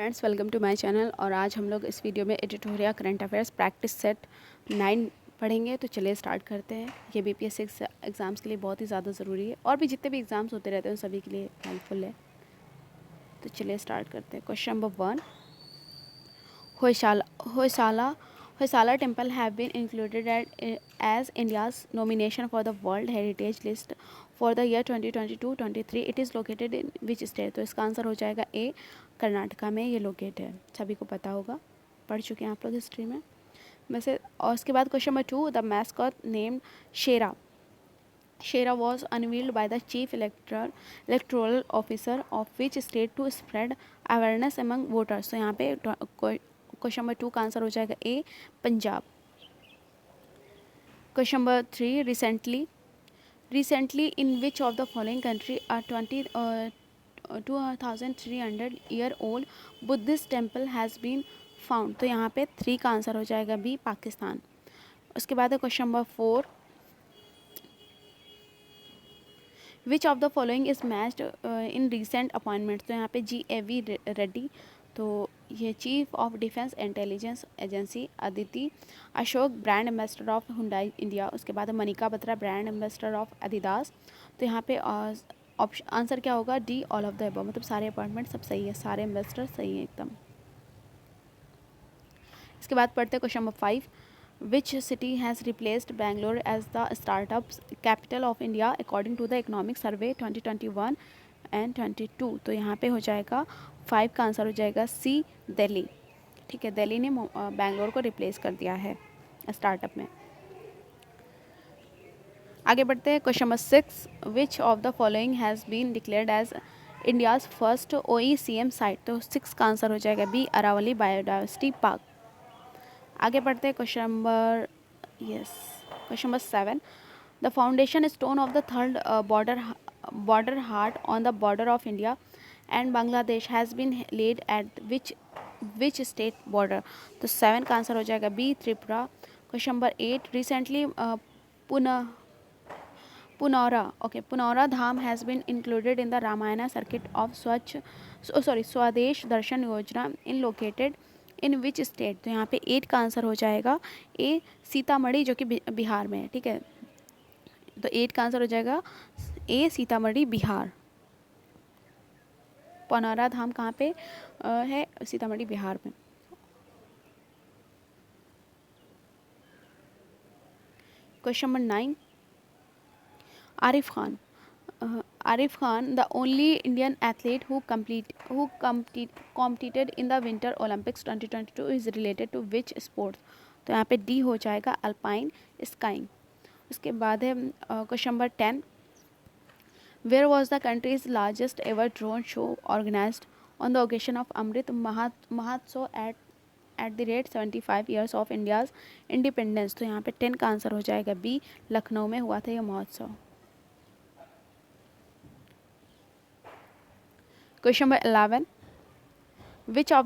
Friends, welcome to my channel. और आज हम लोग इस वीडियो में editorial current affairs practice set 9 पढ़ेंगे। तो चलिए स्टार्ट करते हैं। ये बीपीएससी एग्ज़ाम्स के लिए बहुत ही ज़्यादा ज़रूरी है और भी जितने भी एग्ज़ाम्स होते रहते हैं उन सभी के लिए हेल्पफुल है। तो चलिए स्टार्ट करते हैं। Question number 1, Hoysala temple have been included as India's nomination for the World Heritage List for the year 2022-23. It is located in which state? तो इसका आंसर हो जाएगा ए, कर्नाटका में ये लोकेट है। सभी को पता होगा, पढ़ चुके हैं आप लोग हिस्ट्री में वैसे। और उसके बाद question number 2, the mascot named Shera was unveiled by the chief electoral officer of which state to spread awareness among voters? तो यहाँ पे क्वेश्चन नंबर 2 का आंसर हो जाएगा A, Punjab. Question number 3, recently in which of the following country a 2300-year-old Buddhist temple has been found? तो यहाँ पे 3 का आंसर हो जाएगा बी, पाकिस्तान। उसके बाद है question number 4, which of the following is matched in recent appointment? तो यहाँ पे जी.ए.वी. रेड्डी, तो ये chief of defence intelligence agency. Aditi Ashok, brand ambassador of Hyundai India. उसके बाद Manika Batra, brand ambassador of Adidas. तो यहाँ पे ऑप्शन आंसर क्या होगा? D, all of the above. मतलब सारे अपॉइंटमेंट सब सही है, सारे एम्बेसडर सही है एकदम। इसके बाद पढ़ते हैं question number 5, Which city has replaced Bangalore as the startups capital of India according to the economic survey 2021 and 22? तो यहाँ पे हो जाएगा 5 का आंसर हो जाएगा सी, दिल्ली। ठीक है, दिल्ली ने बैंगलोर को रिप्लेस कर दिया है स्टार्टअप में। आगे बढ़ते हैं। Question number 6, which of the following has been declared as India's first OECM site? तो 6 का आंसर हो जाएगा बी, अरावली बायोडाइवर्सिटी पार्क। आगे बढ़ते हैं। Question number 7, the foundation stone of the third border haat on the border of India and Bangladesh has been laid at which state border? तो 7 का answer हो जाएगा B, Tripura. Question number 8, recently Punaura Dham has been included in the Ramayana circuit of Swadesh Darshan योजना इन located in which state? तो यहाँ पे 8 का answer हो जाएगा ए, सीतामढ़ी, जो कि बिहार में है। ठीक है, तो 8 का आंसर हो जाएगा ए, सीतामढ़ी, बिहार। पनौरा धाम कहाँ पे है? सीतामढ़ी, बिहार में। Question number 9, Arif Khan, the only Indian athlete who competed in the Winter Olympics 2022 is related to which sport? तो यहाँ पे डी हो जाएगा, अल्पाइन स्काइंग। उसके बाद है question number 10, where was the country's largest ever drone show organised on the occasion of Amrit Mahotsav at the rate 75 years of India's independence? तो यहाँ पे 10 का आंसर हो जाएगा बी, लखनऊ में हुआ था यह महोत्सव। Question number 11, which of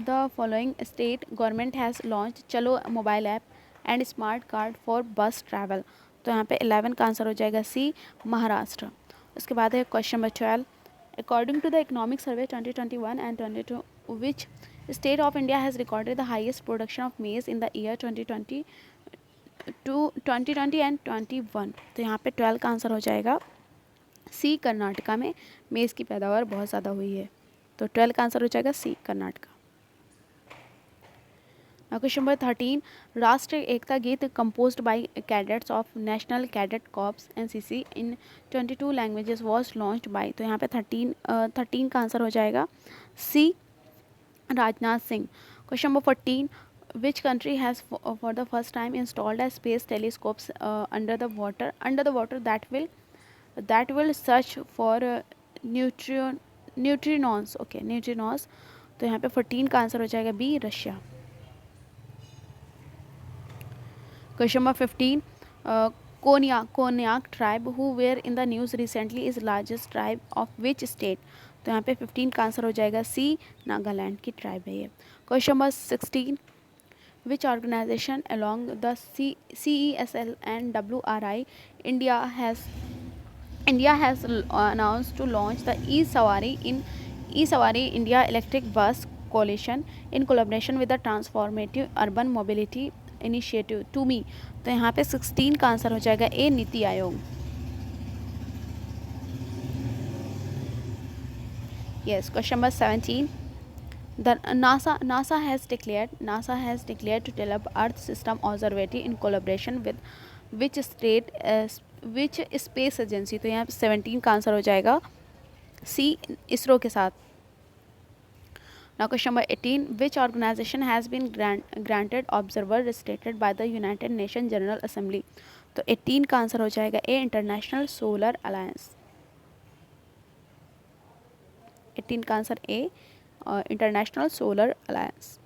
the following state government has launched चलो mobile app and smart card for बस ट्रैवल? तो यहाँ पे 11 का आंसर हो जाएगा सी, महाराष्ट्र। उसके बाद है question number 12, according to the economic survey 2021 and 22 which state of India has recorded the highest production of maize in the year 2020 and 21? तो यहाँ पे 12 का आंसर हो जाएगा सी, कर्नाटका में मेज़ की पैदावार बहुत ज़्यादा हुई है। तो 12 का आंसर हो जाएगा सी, Karnataka. Question number 13, Rashtriya Ekta Geet composed by cadets of National Cadet Corps NCC in 22 languages was launched by? तो यहाँ पे 13 का आंसर हो जाएगा C, Rajnath Singh. Question number 14, which country has for the first time installed a space telescopes under the water that will search for neutrinos? neutrinos। तो यहाँ पे 14 का आंसर हो जाएगा B, Russia. Question number 15, Konyak tribe who were in the news recently is largest tribe of which state? तो यहाँ पे 15 का आंसर हो जाएगा सी, नागालैंड की ट्राइब है ये। Question number 16, which organisation along the CESL and WRI India has announced to launch the e-Sawari in e-Sawari India electric bus coalition in collaboration with the transformative urban mobility initiative TUMI. तो यहाँ पे 16 का answer हो जाएगा ए, NITI Aayog. Yes, question number 17. The NASA has declared to develop Earth System Observatory in collaboration with which which space agency। तो यहाँ पे 17 का आंसर हो जाएगा सी, इसरो के साथ। Now question number 18. Which organization has been granted observer status by the United Nations General Assembly। तो 18 का आंसर हो जाएगा ए, इंटरनेशनल सोलर अलायंस। 18 का answer A, international solar alliance.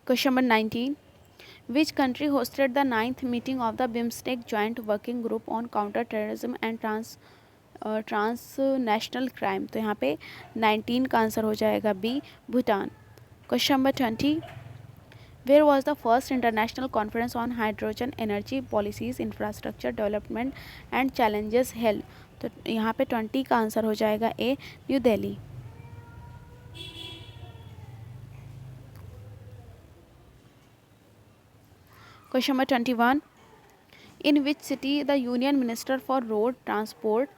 Question number 19. Which country hosted the 9th meeting of the BIMSTEC Joint Working Group on Counter Terrorism and Transnational Crime। तो यहाँ पे 19 का answer हो जाएगा B, Bhutan. Question number 20. Where was the first international conference on hydrogen energy policies, infrastructure development and challenges held। तो यहाँ पे 20 का आंसर हो जाएगा A, New Delhi. Question number 21. In which city the Union Minister for Road Transport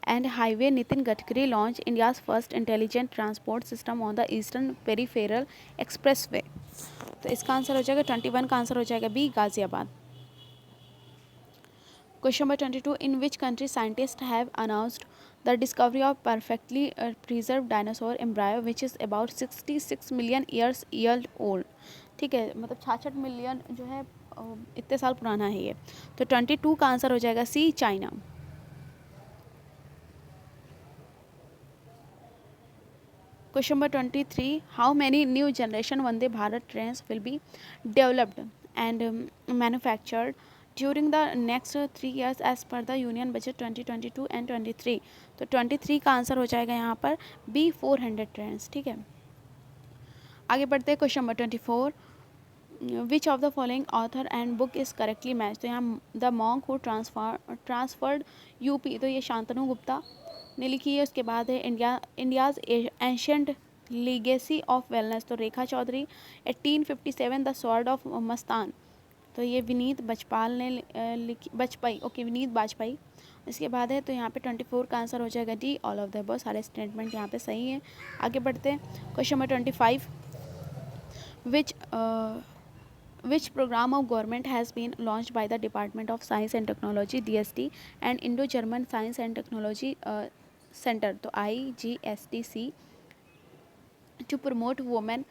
and Highway Nitin Gadkari launched India's first intelligent transport system on the Eastern Peripheral Expressway। तो इसका आंसर हो जाएगा 21 का आंसर हो जाएगा B, Ghaziabad. Question number 22. In which country scientists have announced the discovery of perfectly preserved dinosaur embryo which is about 66 million years old। ठीक है, मतलब 66 मिलियन जो है इतने साल पुराना है ये। तो 22 का आंसर हो जाएगा सी, China. Question number 23. How many new generation Vande Bharat trains will be developed and manufactured during the next 3 years as per the Union Budget 2022 and 23। तो 23 का आंसर हो जाएगा यहाँ पर बी, 400 ट्रेन्स। ठीक है, आगे बढ़ते हैं। Question number 24. Which of the following author and book is correctly matched। तो यहाँ the monk who transferred UP, तो ये शांतनु गुप्ता ने लिखी है। उसके बाद है India's ancient legacy of wellness, तो Rekha Chaudhary. 1857 the sword of Mastan, तो ये विनीत बजपाल ने लिखी, विनीत बाजपेयी। इसके बाद है तो यहाँ पे 24 का आंसर हो जाएगा D, all of the above. सारे स्टेटमेंट यहाँ पे सही हैं। आगे बढ़ते हैं। Question number 25. Which program of government has been launched by the Department of Science and Technology DST and Indo-German Science and Technology Center, तो IGSTC, to promote women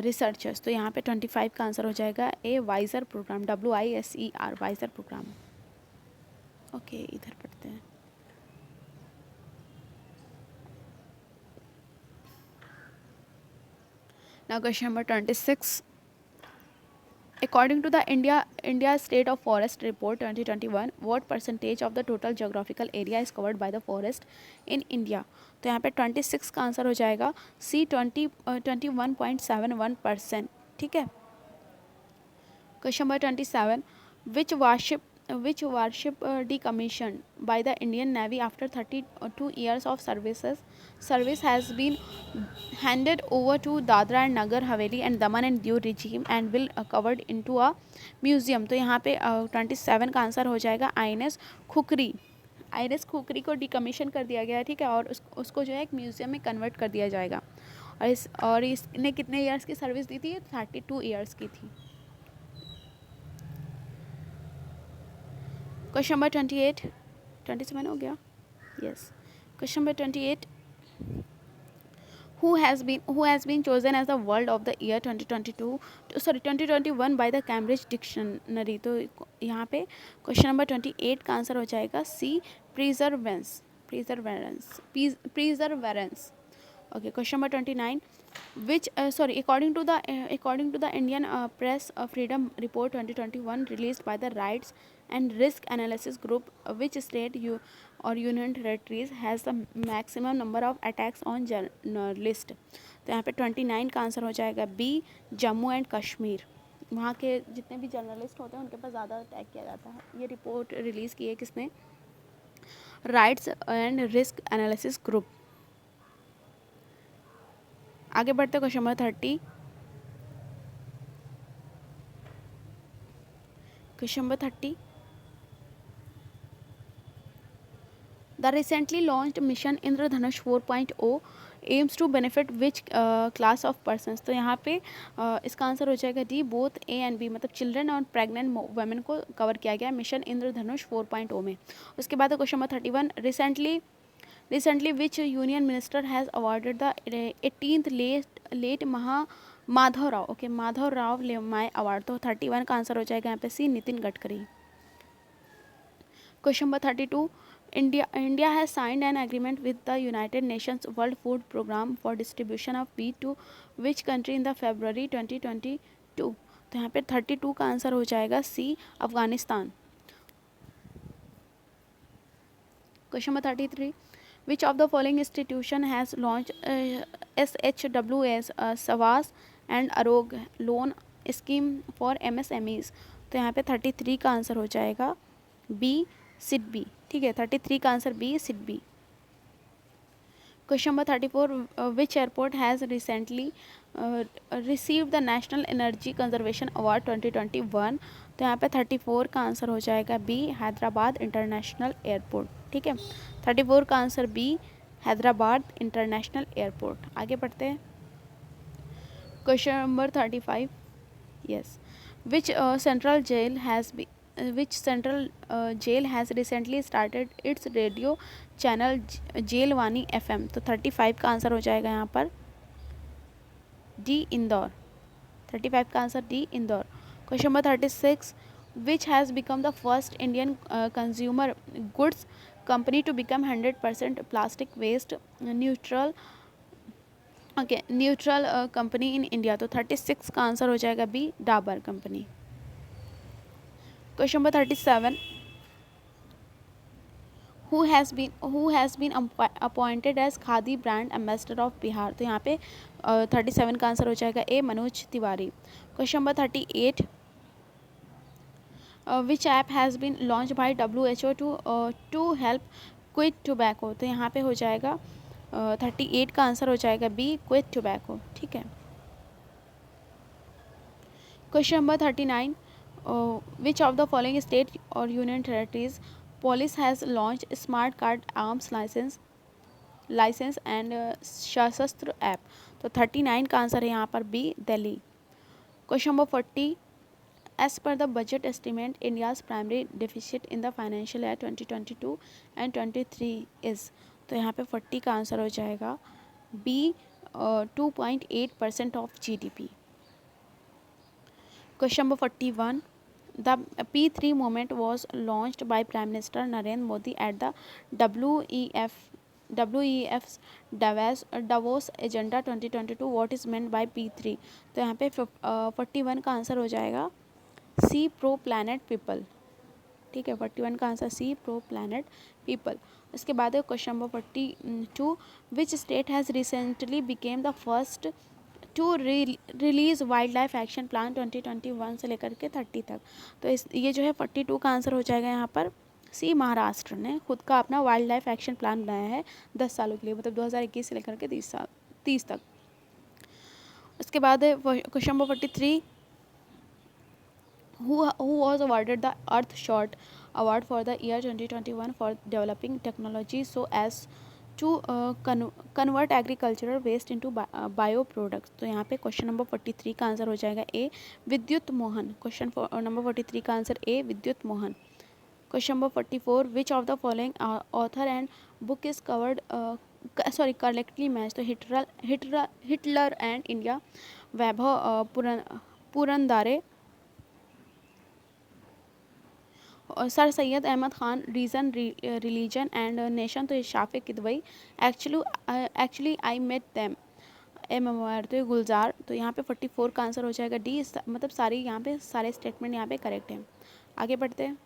researchers। तो यहाँ पे 25 का आंसर हो जाएगा ए, वाइजर प्रोग्राम, WISER, वाइजर program. Okay, इधर पढ़ते हैं। Now question number 26. According to the India State of Forest Report 2021, what percentage of the total geographical area is covered by the forest in India। तो यहाँ पे 26 का आंसर हो जाएगा सी, 21.71%। ठीक है। Question number 27. Which warship decommissioned by the Indian Navy after 32 years of service has been handed over to Dadra and Nagar Haveli and Daman and Diu regime and will covered into a museum। तो यहाँ पे 27 का answer हो जाएगा INS khukri. INS khukri को decommission कर दिया गया है। ठीक है, और उसको जो है एक म्यूजियम में कन्वर्ट कर दिया जाएगा। और इसने कितने ईयर्स की सर्विस दी थी? 32 ईयर्स की थी। क्वेश्चन नंबर 28, 27 हो गया, yes. Question number 28. Who has been chosen as the World of the Year 2021 by the Cambridge Dictionary। तो यहाँ पे क्वेश्चन नंबर 28 का आंसर हो जाएगा C, perseverance. Okay, question number 29. According to the Indian Press Freedom Report 2021 released by the Rights and Risk Analysis Group, which state or union territories has the maximum number of attacks on journalists। तो यहाँ पे 29 का answer हो जाएगा B, Jammu and Kashmir. वहाँ के जितने भी जर्नलिस्ट होते हैं उनके पास ज़्यादा अटैक किया जाता है। ये रिपोर्ट रिलीज़ की है किसने? Rights and risk analysis group. आगे बढ़ते question number 30। Question number 30, the recently launched mission Indradhanush 4.0 aims to benefit which class of persons. तो यहाँ पे इसका आंसर हो जाएगा D, both A and B, मतलब चिल्ड्रन और प्रेग्नेंट वुमेन को कवर किया गया मिशन इंद्रधनुष 4.0 में। उसके बाद question number 31, recently which union minister has awarded the 18th late Madhav Rao, okay, Madhav Rao लेमाय अवार्ड। तो 31 का आंसर हो जाएगा यहाँ पे C, Nitin Gadkari. Question number 32, India has signed an agreement with the United Nations World Food Programme for distribution of wheat to which country in the February 2022। तो यहाँ पे 32 का आंसर हो जाएगा C, Afghanistan. Question number 33, which of the following institution has launched SHWS Swas and Arogya loan scheme for MSMEs। तो यहाँ पे 33 का आंसर हो जाएगा बी, सिडबी। ठीक है, 33 का answer B, SIDBI. Question number 34, which airport has recently receive the national energy conservation award 2021। तो यहाँ पे 34 का आंसर हो जाएगा बी, हैदराबाद इंटरनेशनल एयरपोर्ट। ठीक है, 34 का answer B, Hyderabad international airport. आगे बढ़ते हैं question number 35, yes, which central jail has recently started its radio channel Jailvani FM। तो 35 का आंसर हो जाएगा यहाँ पर डी, इंदौर। 35 का answer D, Indore. Question number 36, which has become the first Indian consumer goods company to become 100% plastic waste neutral company in India. तो 36 का answer हो जाएगा B, Dabur company. Question number 37, who has been appointed as Khadi brand ambassador of Bihar. तो यहाँ पे 37 का answer हो जाएगा A, Manoj Tiwari. Question number 38, which app has been launch bye WHO to help quit tobacco. तो यहाँ पे हो जाएगा 38 का आंसर हो जाएगा बी, क्विट टोबैको। ठीक है, question number 39, which of the following state और union territories police has launched smart card arms license and Sashastra app. तो 39 का आंसर है यहाँ पर B, Delhi. Question number 40, as per the budget estimate India's primary deficit in the financial year 2022 and 23 is. तो यहाँ पे 40 का आंसर हो जाएगा B, 2.8% of GDP। Question number 41, the P3 movement was launched by Prime Minister Narendra Modi at the WEF's Davos Agenda 2022। What is meant by P3? तो यहाँ पे 41 का आंसर हो जाएगा सी, प्रो प्लैनेट पीपल। ठीक है, 41 का answer C, pro planet people. इसके बाद है question number 42, which state has recently became the first to release wild life action plan 2021 से लेकर के 30 तक। तो ये जो है 42 का आंसर हो जाएगा यहाँ पर सी, महाराष्ट्र ने खुद का अपना वाइल्ड लाइफ एक्शन प्लान बनाया है 10 सालों के लिए, मतलब 2021 से लेकर के 30 तक। उसके बाद question number 43, who was awarded the Earthshot Award for the year 2021 for developing technology so as to convert agricultural waste into bio products। तो यहाँ पे क्वेश्चन नंबर 43 का आंसर हो जाएगा ए, विद्युत मोहन। क्वेश्चन नंबर 43 का answer A, Vidyut Mohan. Question number 44, which of the following author and book is covered correctly match. तो Hitler and India, Vaibhav Purandare, sir Syed Ahmed Khan, reason religion and nation. तो ये Shafiq Kidwai, actually I met them, MMR. तो ये गुलजार। तो यहाँ पे 44 का आंसर हो जाएगा डी, मतलब सारी यहाँ पे सारे स्टेटमेंट यहाँ पे करेक्ट हैं। आगे बढ़ते हैं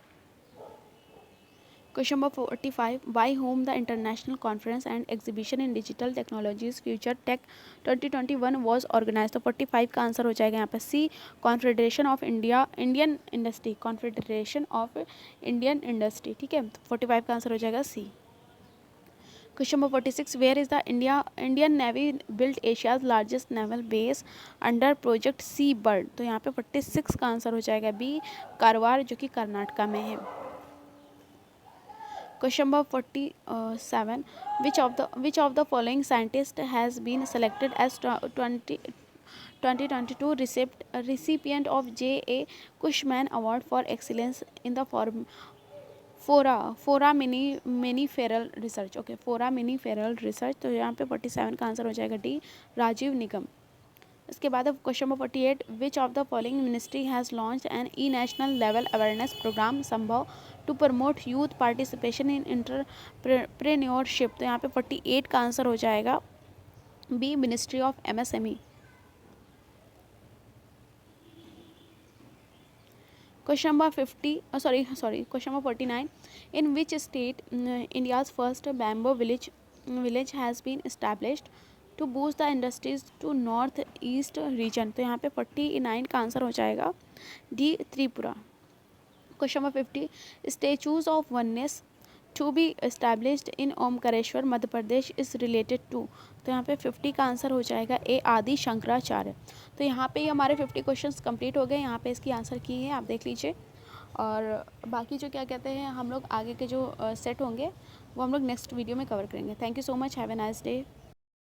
question number 45, by whom the international conference and exhibition in digital technologies future tech 2021 was organise. तो 45 का आंसर हो जाएगा यहाँ पर C, confederation of Indian industry. ठीक है, तो 45 का आंसर हो जाएगा C. Question number 46, where is the Indian navy build Asia's largest naval base under project Seabird. तो यहाँ पे 46 का आंसर हो जाएगा बी, कारवार, जो कि कर्नाटका में है। Question number 47, which of the following scientist has been selected as 2022 recipient of J.A. Cushman Award for Excellence in the foraminiferal research. Okay, foraminiferal research. तो यहाँ पे 47 का आंसर हो जाएगा डी, राजीव निगम। इसके बाद अब question number 48, which of the following ministry has launch an E national level awareness programme Sambhav to promote youth participation in entrepreneurship. तो यहाँ पे 48 का आंसर हो जाएगा B, ministry of MSME। Question number 49, in which state India's first bamboo village has been established to boost the industries to north east region. तो यहाँ पे 49 का आंसर हो जाएगा D, Tripura. Question number 50, statues of oneness to be established in Omkareshwar Madhya Pradesh is related to. तो यहाँ पे 50 का आंसर हो जाएगा ए, आदि शंकराचार्य। तो यहाँ पे हमारे 50 क्वेश्चंस कंप्लीट हो गए। यहाँ पे इसकी आंसर की है, आप देख लीजिए। और बाकी जो क्या कहते हैं, हम लोग आगे के जो सेट होंगे वो हम लोग नेक्स्ट वीडियो में कवर करेंगे। Thank you so much, have a nice day.